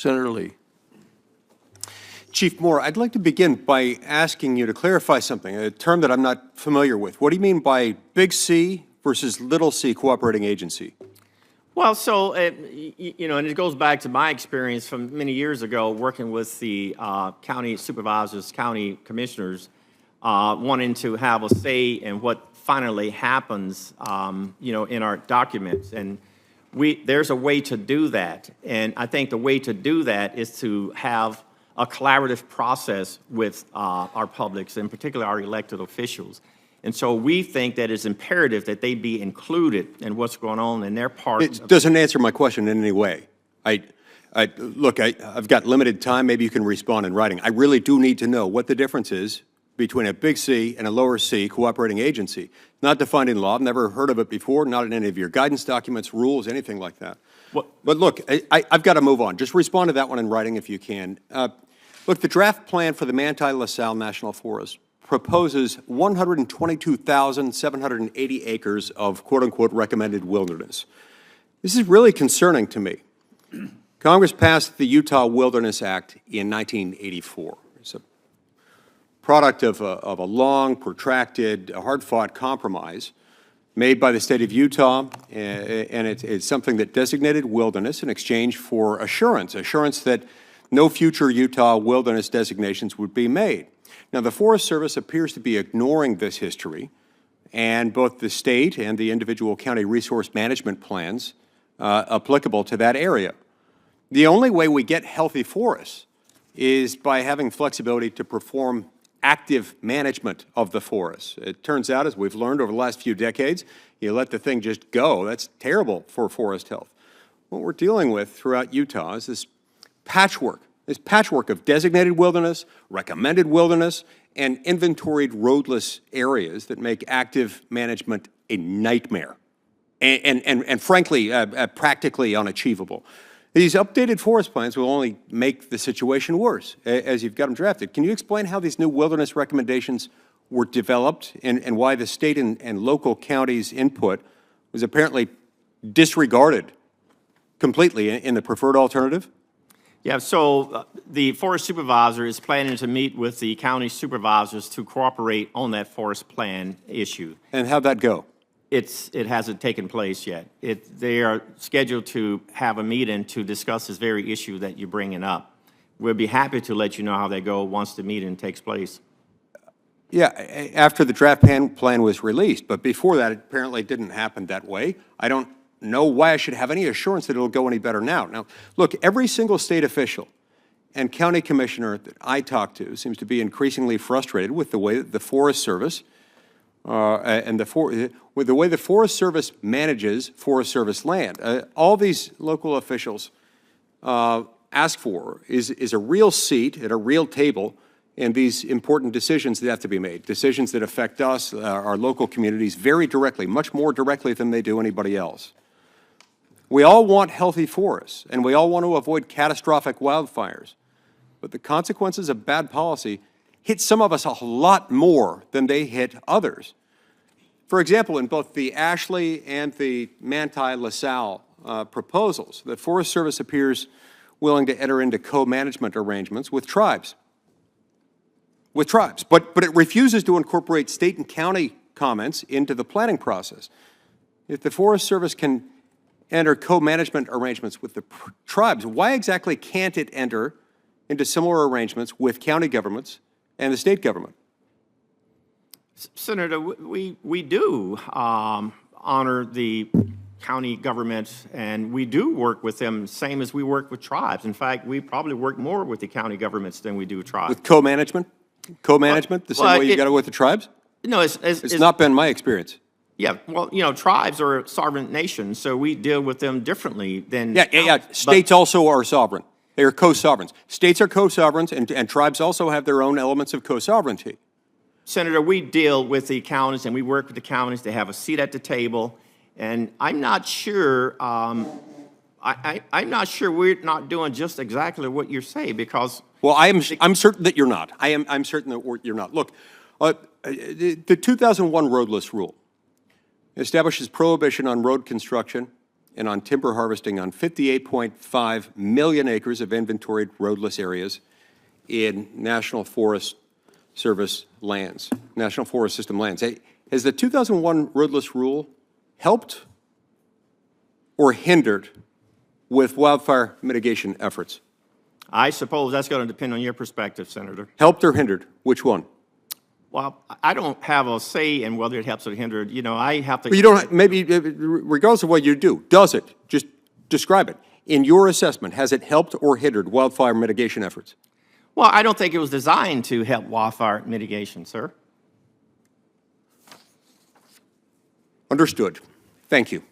Senator Lee. Chief Moore, I'd like to begin by asking you to clarify something, a term that I'm not familiar with. What do you mean by big C versus little c cooperating agency? Well, so, you know, and it goes back to my experience from many years ago working with the county supervisors, county commissioners, wanting to have a say in what finally happens, you know, in our documents. And there's a way to do that. And I think the way to do that is to have a collaborative process with our publics, in particular our elected officials. And so we think that it's imperative that they be included in what's going on in their part. It doesn't answer my question in any way. Look, I've got limited time. Maybe you can respond in writing. I really do need to know what the difference is between a big C and a lower C cooperating agency. Not defined in law. I've never heard of it before, not in any of your guidance documents, rules, anything like that. But look, I've got to move on. Just respond to that one in writing if you can. Look, the draft plan for the Manti-La Sal National Forest proposes 122,780 acres of quote-unquote recommended wilderness. This is really concerning to me. Congress passed the Utah Wilderness Act in 1984. It's a product of a long, protracted, hard-fought compromise made by the state of Utah, and it's something that designated wilderness in exchange for assurance that no future Utah wilderness designations would be made. Now, the Forest Service appears to be ignoring this history, and both the state and the individual county resource management plans applicable to that area. The only way we get healthy forests is by having flexibility to perform active management of the forests. It turns out, as we've learned over the last few decades, you let the thing just go. That's terrible for forest health. What we're dealing with throughout Utah is this patchwork of designated wilderness, recommended wilderness, and inventoried roadless areas that make active management a nightmare and frankly, practically unachievable. These updated forest plans will only make the situation worse as you've got them drafted. Can you explain how these new wilderness recommendations were developed and why the state and local counties' input was apparently disregarded completely in the preferred alternative? Yeah, so the forest supervisor is planning to meet with the county supervisors to cooperate on that forest plan issue. And how'd that go? It hasn't taken place yet. They are scheduled to have a meeting to discuss this very issue that you're bringing up. We'll be happy to let you know how they go once the meeting takes place. Yeah, after the draft plan was released, but before that, it apparently didn't happen that way. I don't know why I should have any assurance that it'll go any better now. Now, look, every single state official and county commissioner that I talk to seems to be increasingly frustrated with the way that the Forest Service with the way the Forest Service manages Forest Service land. All these local officials ask for is a real seat at a real table in these important decisions that have to be made, decisions that affect us, our local communities, very directly, much more directly than they do anybody else. We all want healthy forests, and we all want to avoid catastrophic wildfires, but the consequences of bad policy hit some of us a lot more than they hit others. For example, in both the Ashley and the Manti-La Sal proposals, the Forest Service appears willing to enter into co-management arrangements with tribes. But it refuses to incorporate state and county comments into the planning process. If the Forest Service can enter co-management arrangements with the tribes, why exactly can't it enter into similar arrangements with county governments and the state government? Senator, we do honor the county governments, and we do work with them, same as we work with tribes. In fact, we probably work more with the county governments than we do tribes. With co-management? Co-management, the same way you got it with the tribes? No, it's not been my experience. Yeah, well, you know, tribes are sovereign nations, so we deal with them differently than... Yeah. States also are sovereign. They are co-sovereigns. States are co-sovereigns, and tribes also have their own elements of co-sovereignty. Senator, we deal with the counties, and we work with the counties. They have a seat at the table, and I'm not sure... I'm not sure we're not doing just exactly what you say, because... Well, I'm certain that you're not. I'm certain that you're not. Look, the 2001 roadless rule establishes prohibition on road construction and on timber harvesting on 58.5 million acres of inventoried roadless areas in National Forest Service lands, National Forest System lands. Hey, has the 2001 roadless rule helped or hindered with wildfire mitigation efforts? I suppose that's going to depend on your perspective, Senator. Helped or hindered? Which one? Well, I don't have a say in whether it helps or hinders. You know, I have to. But you don't, maybe, regardless of what you do, does it? Just describe it. In your assessment, has it helped or hindered wildfire mitigation efforts? Well, I don't think it was designed to help wildfire mitigation, sir. Understood. Thank you.